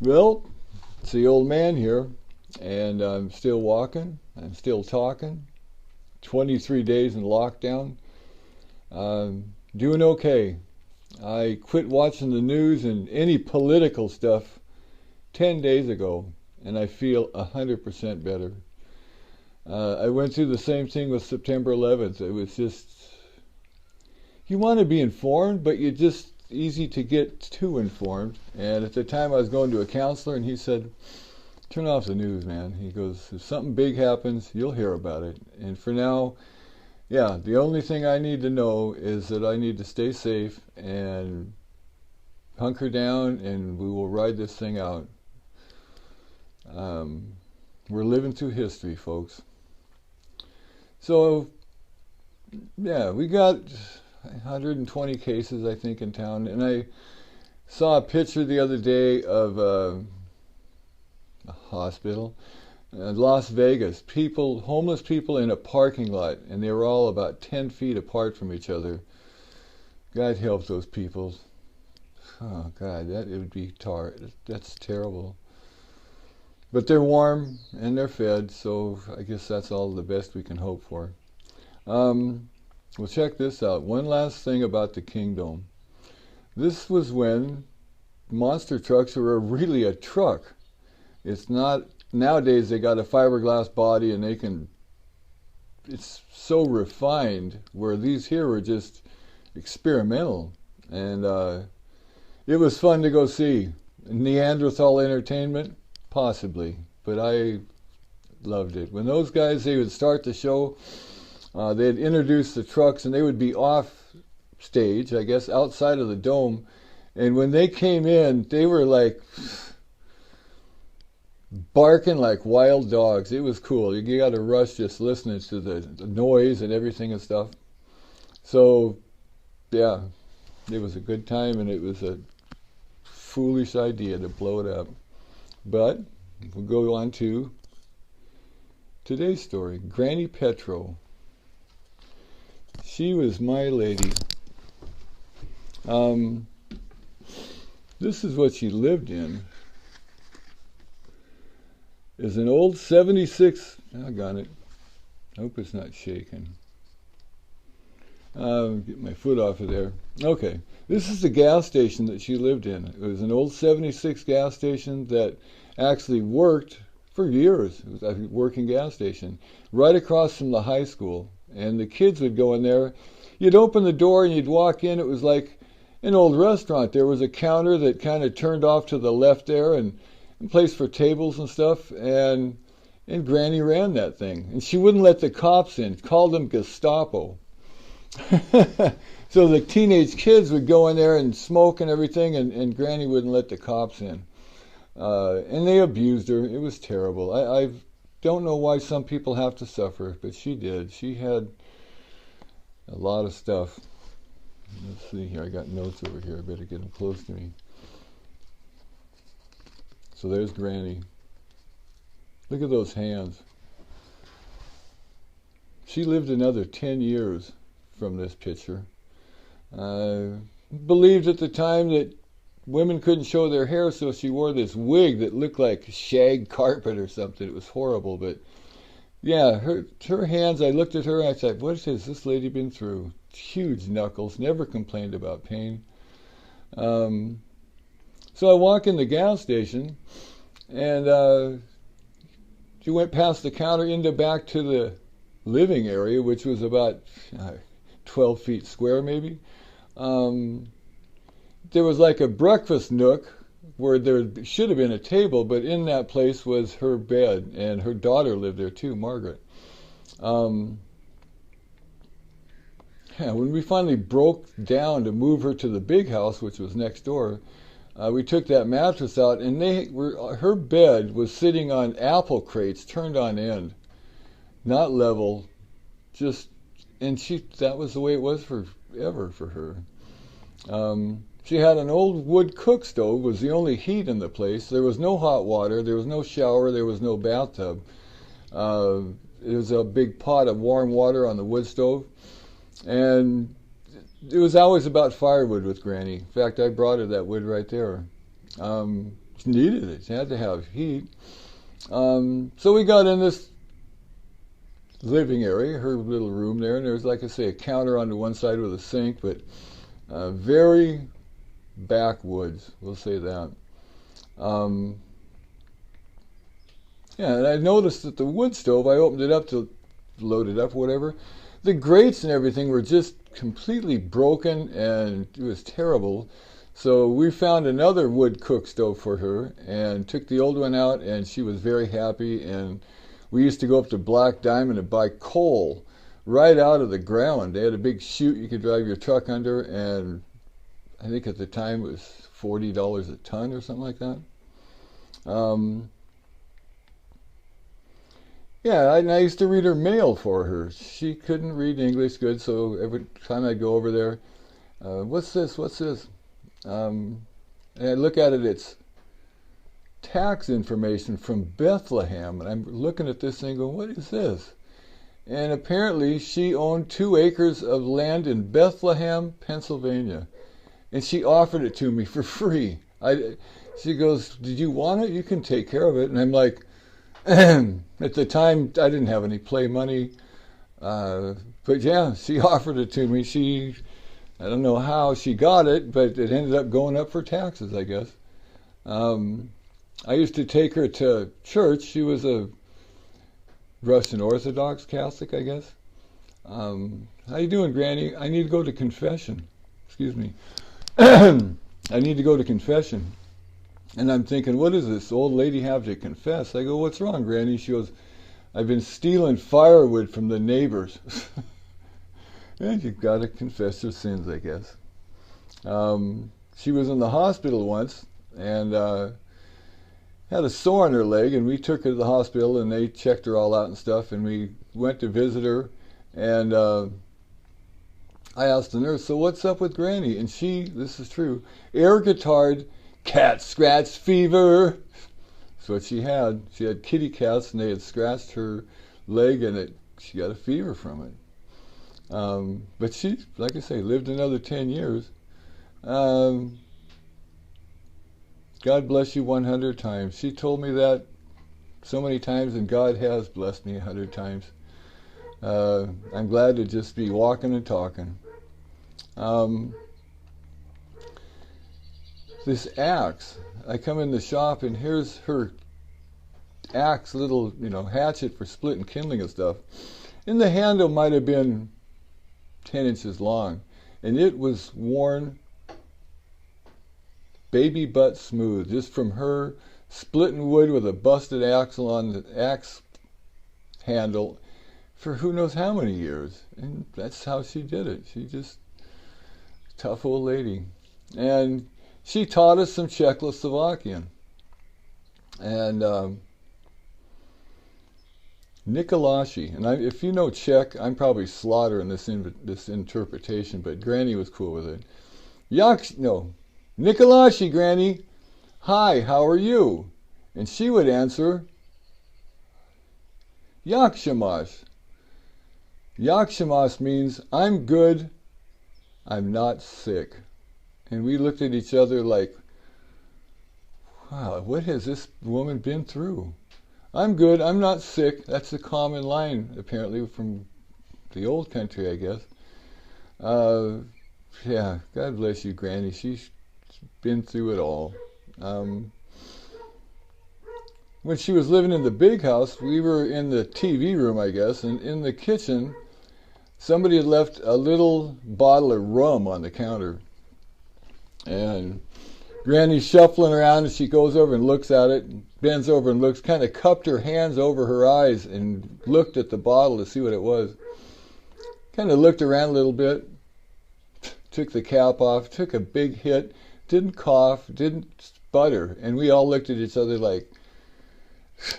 Well, it's the old man here, and I'm still walking. I'm still talking. 23 days in lockdown. Doing okay. I quit watching the news and any political stuff 10 days ago, and I feel 100% better. I went through the same thing with September 11th. It was just, you want to be informed, but you're just easy to get too informed. And at the time I was going to a counselor, and he said, turn off the news, man. He goes, if something big happens, you'll hear about it. And for now, yeah, the only thing I need to know is that I need to stay safe and hunker down, and we will ride this thing out. We're living through history, folks. So, yeah, we got 120 cases, I think, in town. And I saw a picture the other day of a hospital, Las Vegas. Homeless people in a parking lot, and they were all about 10 feet apart from each other. God help those people. Oh, God, it would be that's terrible. But they're warm and they're fed, so I guess that's all the best we can hope for. Well, check this out. One last thing about the Kingdom. This was when monster trucks were really a truck. It's not, nowadays they got a fiberglass body and it's so refined, where these here were just experimental. And it was fun to go see. Neanderthal entertainment? Possibly, but I loved it. When those guys, they would start the show, they'd introduce the trucks, and they would be off stage, I guess, outside of the dome. And when they came in, they were like barking like wild dogs. It was cool. You got to rush just listening to the noise and everything and stuff. So, yeah, it was a good time, and it was a foolish idea to blow it up. But we'll go on to today's story. Granny Petro. She was my lady. This is what she lived in. Is an old 76. I got it. I hope it's not shaking. Get my foot off of there. Okay. This is the gas station that she lived in. It was an old 76 gas station that actually worked for years. It was a working gas station right across from the high school. And the kids would go in there. You'd open the door and you'd walk in. It was like an old restaurant. There was a counter that kind of turned off to the left there, and a place for tables and stuff. And Granny ran that thing. And she wouldn't let the cops in. Called them Gestapo. So the teenage kids would go in there and smoke and everything, and Granny wouldn't let the cops in. And they abused her. It was terrible. I don't know why some people have to suffer, but she did. She had a lot of stuff. Let's see here. I got notes over here. I better get them close to me. So there's Granny. Look at those hands. She lived another 10 years from this picture. Believed at the time that women couldn't show their hair, so she wore this wig that looked like shag carpet or something. It was horrible, but yeah, her hands, I looked at her and I said, what has this lady been through? Huge knuckles, never complained about pain. So I walk in the gas station, and she went past the counter back to the living area, which was about 12 feet square maybe. There was like a breakfast nook where there should have been a table, but in that place was her bed, and her daughter lived there too, Margaret. When we finally broke down to move her to the big house, which was next door, we took that mattress out, and her bed was sitting on apple crates turned on end, not level, and that was the way it was forever for her. She had an old wood cook stove, was the only heat in the place. There was no hot water, there was no shower, there was no bathtub. There was a big pot of warm water on the wood stove. And it was always about firewood with Granny. In fact, I brought her that wood right there. needed it. She had to have heat. So we got in this living area, her little room there, and there's, like I say, a counter on the one side with a sink, but very backwoods, we'll say that. Yeah, and I noticed that the wood stove, I opened it up to load it up, whatever. The grates and everything were just completely broken, and it was terrible. So we found another wood cook stove for her and took the old one out, and she was very happy. And we used to go up to Black Diamond and buy coal right out of the ground. They had a big chute you could drive your truck under, and I think at the time it was $40 a ton or something like that. Yeah, I used to read her mail for her. She couldn't read English good, so every time I'd go over there, what's this? What's this? And I look at it, it's tax information from Bethlehem. And I'm looking at this thing going, what is this? And apparently she owned 2 acres of land in Bethlehem, Pennsylvania. And she offered it to me for free. She goes, did you want it? You can take care of it. And I'm like, at the time, I didn't have any play money. But yeah, she offered it to me. I don't know how she got it, but it ended up going up for taxes, I guess. I used to take her to church. She was a Russian Orthodox Catholic, I guess. How you doing, Granny? I need to go to confession. Excuse me. I need to go to confession. And I'm thinking, what does this old lady have to confess? I go, what's wrong, Granny? She goes, I've been stealing firewood from the neighbors. And you've got to confess your sins, I guess. She was in the hospital once and had a sore on her leg, and we took her to the hospital, and they checked her all out and stuff, and we went to visit her, and I asked the nurse, so what's up with Granny? And she, this is true, air guitared cat scratch fever. That's what she had. She had kitty cats, and they had scratched her leg, and she got a fever from it. But she, like I say, lived another 10 years. God bless you 100 times. She told me that so many times, and God has blessed me 100 times. I'm glad to just be walking and talking. This axe, I come in the shop, and here's her axe, little, hatchet for splitting kindling and stuff. And the handle might have been 10 inches long, and it was worn baby butt smooth, just from her splitting wood with a busted axle on the axe handle for who knows how many years. And that's how she did it. She just, tough old lady. And she taught us some Czechoslovakian. And Nikolashi, and if you know Czech, I'm probably slaughtering this interpretation, but Granny was cool with it. Nikolashi, Granny. Hi, how are you? And she would answer, Yakshamash. Yakshamash means, I'm good, I'm not sick. And we looked at each other like, wow, what has this woman been through? I'm good, I'm not sick. That's a common line, apparently, from the old country, I guess. Yeah, God bless you, Granny. She's been through it all. When she was living in the big house, we were in the TV room, I guess, and in the kitchen, somebody had left a little bottle of rum on the counter. And Granny's shuffling around, and she goes over and looks at it, and bends over and looks, kind of cupped her hands over her eyes and looked at the bottle to see what it was. Kind of looked around a little bit, took the cap off, took a big hit, didn't cough, didn't sputter, and we all looked at each other like,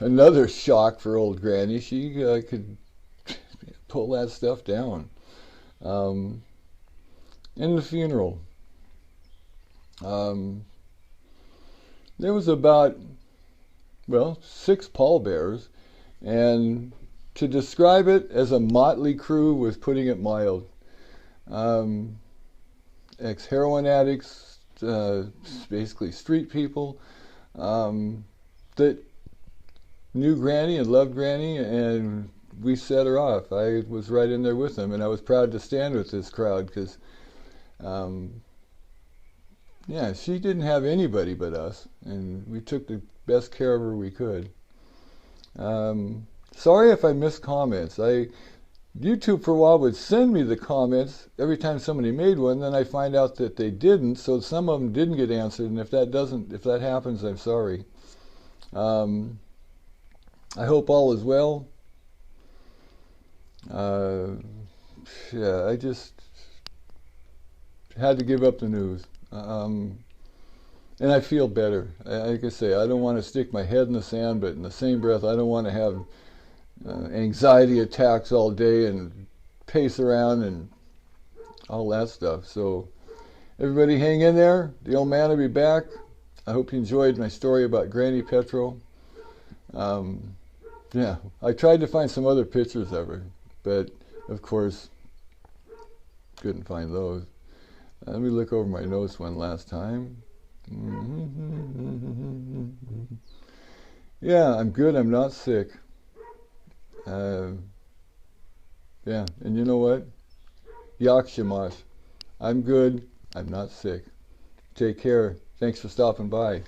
another shock for old Granny. She could pull that stuff down. In the funeral, there was about, 6 pallbearers, and to describe it as a motley crew was putting it mild. Ex-heroin addicts, basically street people, that knew Granny and loved Granny, and we set her off. I was right in there with them, and I was proud to stand with this crowd because, yeah, she didn't have anybody but us, and we took the best care of her we could. Sorry if I missed comments. YouTube for a while would send me the comments every time somebody made one, then I find out that they didn't, so some of them didn't get answered, and if that happens, I'm sorry. I hope all is well. Yeah, I just had to give up the news. And I feel better. Like I say, I don't want to stick my head in the sand, but in the same breath, I don't want to have anxiety attacks all day and pace around and all that stuff. So everybody hang in there. The old man will be back. I hope you enjoyed my story about Granny Petro. Yeah, I tried to find some other pictures of her, but of course couldn't find those. Let me look over my notes one last time. Yeah, I'm good. I'm not sick. Yeah, and you know what? Yak Shamash. I'm good. I'm not sick. Take care. Thanks for stopping by.